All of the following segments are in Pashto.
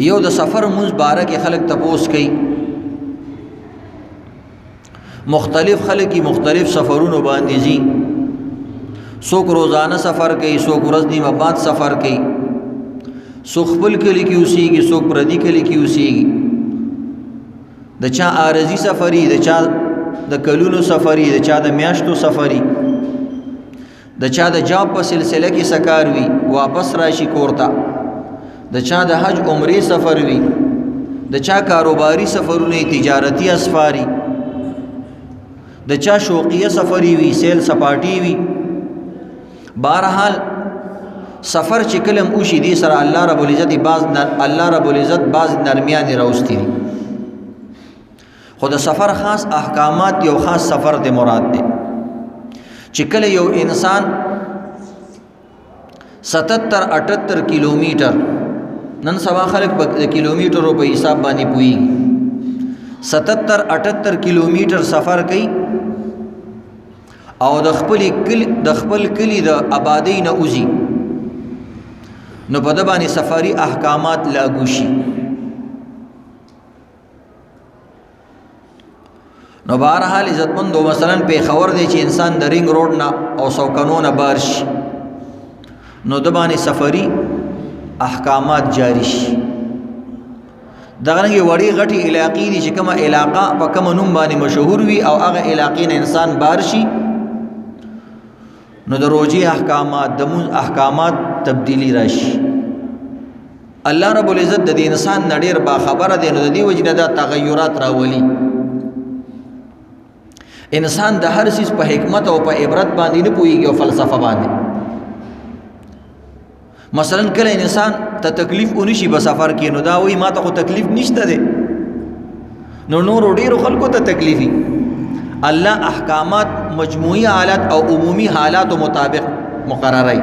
یو د سفر منځ باره کې خلک تپوس کوي، مختلف خلک مختلف سفرونو باندې ځي، څوک روزانه سفر کوي، څوک ورځ نیمه بعد سفر کوي، څوک خپل کلی کې اوسېږي، څوک پردي کلی کې اوسېږي، د چا عارضي سفري، د چا د کلونو سفري، د چا د میاشتو سفري، د چا د جاب په سلسله کې سکار وي واپس راشي کورته، د چا د حج عمرې سفر وي، د چا کاروباري سفرونه تجارتي اسفاري، د چا شوقیه سفري وي، سیل سپاټي وي. بهرحال سفر چې کلم اوشي دي سره الله رب العزت باز نرمیان راوستي دي، خو د سفر خاص احکامات یو خاص سفر د مراد دي چې کله یو انسان 77-78 کیلومیټر، نن سبا خلک په کیلومیټرو په حساب باندې پوهیږي، 77-78 کیلومیټر سفر کوي او د خپل کلی د آبادی نه وځي، نو په د باندې سفری احکامات لاګو شي. نو بهرحال عزتمندو مثلا پیښور دی چې انسان د رینګ روډ نه او سوکنونه بار شي، نو د باندې سفری احکامات جاری شي. دغه رنګه وړي غټي علاقې دي چې کومه علاقه په کوم نوم باندې مشهور وي او هغه علاقې نه انسان بار شي، نو د روزي احکامات د مون احکامات تبدیلی راشي. الله رب العزت د انسان نډیر با خبره دی، نو د دې وجنه دا تغیرات راولي. انسان د هر چیز په حکمت او په عبرت باندې نه پوهیږي او فلسفه باندې. مثلا کله انسان ته تکلیف ونشي په سفر کې، نو دا وایي ما ته خو تکلیف نشته دی، نو نور ډیرو خلکو ته تکلیفي. الله احکامات مجموعي حالات او عمومي حالات مطابق مقررای.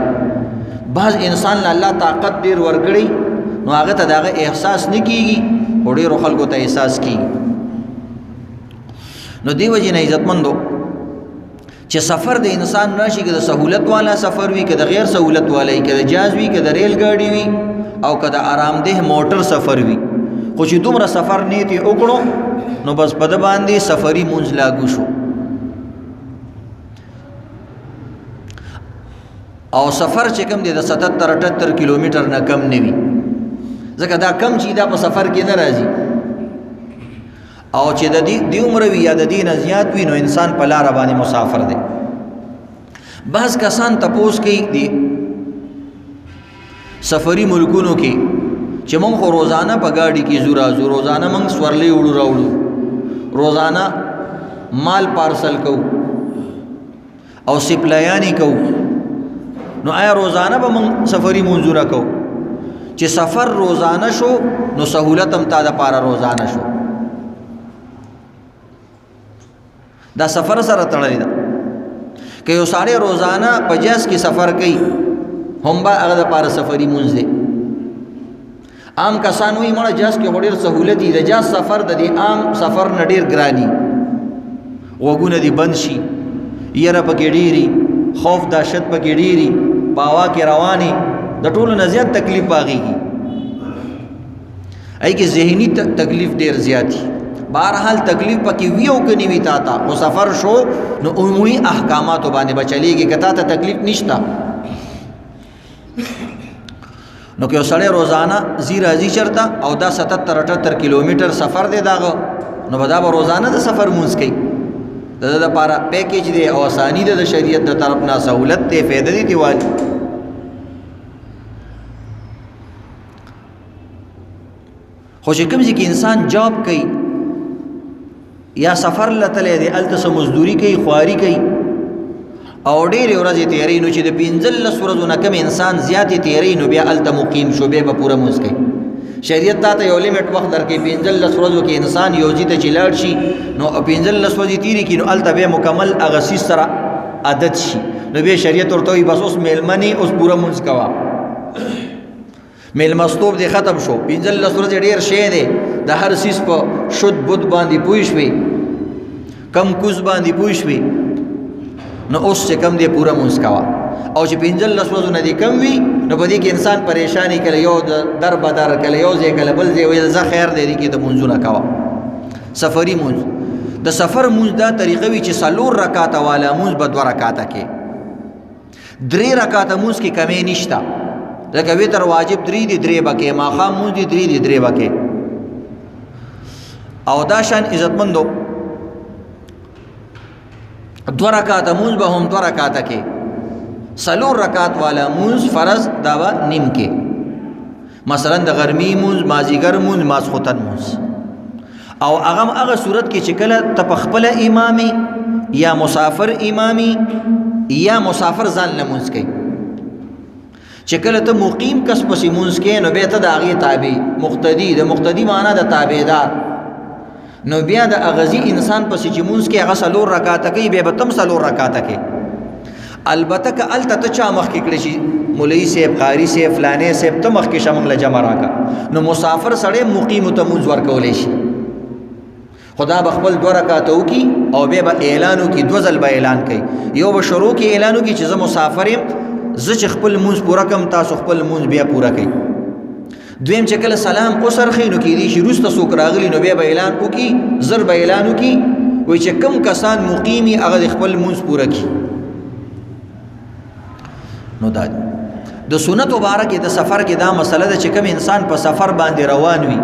بعض انسان له الله طاقت ډیر ورکړي، نو هغه ته دغه احساس نه کیږي، ډیرو خلکو ته احساس کیږي. نو دی وجه نه عزتمندو چې سفر د انسان راشي، که د سہولت والا سفر وي، که د غیر سہولت والا، که د جاز وي، که د ریل ګاډي وي، او که د آرامده موټر سفر وي، خو چې دومره سفر نیت یې وکړو نو بس په د باندې سفري مونځ لاګو شو. او سفر چې کم دی د 77-78 کیلومیټر نه کم نه وي، ځکه دا کم چې دا په سفر کې نه راځي، او چې د دې عمر وي یا د دې نه زیات وي، نو انسان په لاره باندې مسافر دی. بعض کسان تپوس کوي دي سفری ملکونو کې چې مونږ خو روزانه په ګاډي کې ځو راځو، روزانه مونږ سورلۍ وړو راوړو، روزانه مال پارسل کوو او سپلایانی کوو، نو آیا روزانه به مونږ سفری منځونه کوو؟ چې سفر روزانه شو نو سہولت هم تا د پاره روزانه شو. دا سفر سره تړلی ده. که یو سړی روزانه په جاز کې سفر کوي، هم به هغه د پاره سفري مونځ دی. عام کسان وایي مړه جاز کې خو ډېر سهولت دي، د جاز سفر د دې عام سفر نه ډېر ګراني، غوږونه دې بند شي، یره پکې ډېري، خوف دهشت پکې ډېري، په هوا کې روانې، د ټولو نه زیات تکلیف باغېږي، ای کې ذهني تکلیف ډېر زیات دي. بهرحال تکلیف پکې وي او که نه وي تا ته، خو سفر شو نو عمومي احکاماتو باندې به چلیږي، که تا ته تکلیف نشته. نو که یو سړی روزانه ځي راځي چېرته او دا 77-78 کیلومیټر سفر دی دغه، نو به دا به روزانه د سفر مونځ کوي. د ده دپاره پیکیج دی او اساني ده د شریعت د طرف نه، سهولت دی، فایده دی ترې والي. خو چې کوم ځای کې انسان جاب کوي یا سفر لتلی دی، هلته څه مزدوري کوي، خواري کوي او ډېرې ورځې تېروي، نو چې د 15 ورځو نه کم انسان زیاتې تېروي، نو بیا هلته مقیم شو، بیا به پوره مونځ کوي. شریعت تا ته یو لیمټ وخت درکوي، 15 ورځو کې انسان یو ځای ته چې لاړ شي، نو 15 ورځې تېرې کړي، نو هلته بیا مکمل هغه څیز سره عادت شي، نو بیا شریعت ورته وایي بس اوس میلمنې، اوس پوره مونځ کوه، میلمستوب دې ختم شو. 15 ورځې ډېر شی دی، د هر څیز په شد بد باندې پوه شوې، کم کوز باندې پوه شوې، نو اوس چې کم دی پوره مونځ کوه. او چې 15 ورځې نه دي کم وي نو په دې کې انسان پریشانی کله یو در بدر کله یو ځای کله بل ځای ویل زه خیر دی کې د منځونه کوا سفری منځ د سفر منځ دا طریقه وی چې 4 رکعات والا منځ به 2 رکعات کې 3 رکعات منځ کې کمی نشتا لکه وتر واجب 3 دي 3 بکې ماخام منځ دي 3 دي 3 بکې او دا شان عزتمندو 2 رکعات منځ به هم 2 رکعات کې 4 رکعات والا منځ فرض دا و نیم کې مثلا د غرمی منځ مازیګر منځ ماسخوتن منځ او هغه صورت کې چې کله تپخپل امامي یا مسافر امامي یا مسافر ځان لمونځ کوي چې کله ته مقیم کس پسې مونځ کوي نو بیا ته د هغې تابع مقتدي د مقتدي معنا د تابعدار نو بیا د اغزي انسان پسې چې مونځ کوي هغه 4 رکعاته کوي بیا به تم 4 رکعاته کوي البته که هلته ته چا مخکې کړی شي مولوي صاحب قاري صاحب فلانې صاحب ته مخکې شه موږ له جمع راکړه نو مسافر سړی مقیم ته مونځ ورکولی شي خدا بخبل 2 رکعاته وکي او بیا به اعلان وکي 2 ځل به اعلان کوي یو به شروع کې اعلان وکي چې زه مسافر یم زه چې خپل مونځ پوره کم تاسو خپل مونځ بیا پوره کوي دویم چې کله سلام وسرخي نو کېدی شي وروسته څوک راغلي نو بیا به اعلان وکي زر به اعلان وکي وایي چې کم کسان مقیمي هغه د خپل مونځ پوره کړي نو دا د سنت مبارک د سفر کې دا مسله ده چې کوم انسان په سفر باندې روان وي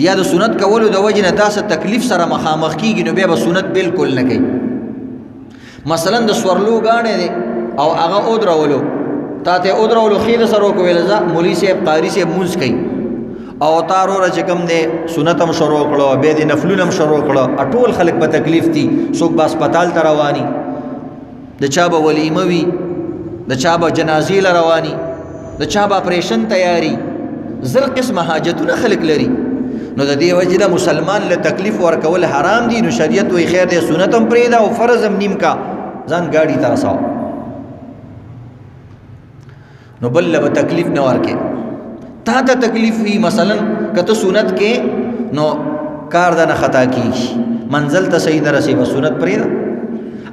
یا د سنت کولو د وجه نه داسې تکلیف سره مخامخ کیږي نو بیا به سنت بالکل نه کوي مثلا د سورلو غاڼې دی او هغه اودرولو تا ته اودرولو خیر سره کوي لزا مولوی صاحب قاری صاحب مونږ کوي او تارو را چې کوم دی سنت هم شروع کړو به د نفلونه هم شروع کړو ټول خلک په تکلیف دي څوک به هسپتال ته رواني د چا به ولیمه وي د چا به جنازې له رواني د چا به اپریشن تیاری زر قسمه حاجتونه خلک لري نو د دې وجه نه مسلمان له تکلیف ورکول حرام دي نو شریعت وی خیر دی سنت هم پرېږده او فرض هم نیم کا ځان ګاډي ته رساو نو بل له به تکلیف نه ورکې تا ته تکلیف وي مثلا که ته سنت کې نو کار د نه خطا کېږي منزل ته صحیح نه رسې به سنت پرېږده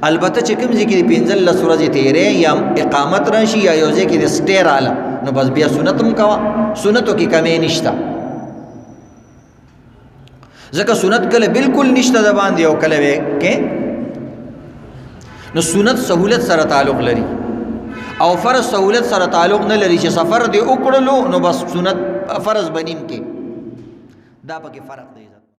البته چې کوم ځای کې 15 ورځې تېرې یا اقامت راشي یا یو ځای کې د سټې راله نو بس بیا سنت هم کوه سنتو کې کمی نشته ځکه سنت کله بالکل نشته د باندې او کله کې نو سنت سہولت سره تعلق لري او فرض سہولت سره تعلق نه لري چې سفر دی وکړلو نو بس سنت فرض بنیم کې دا پکې فرق دی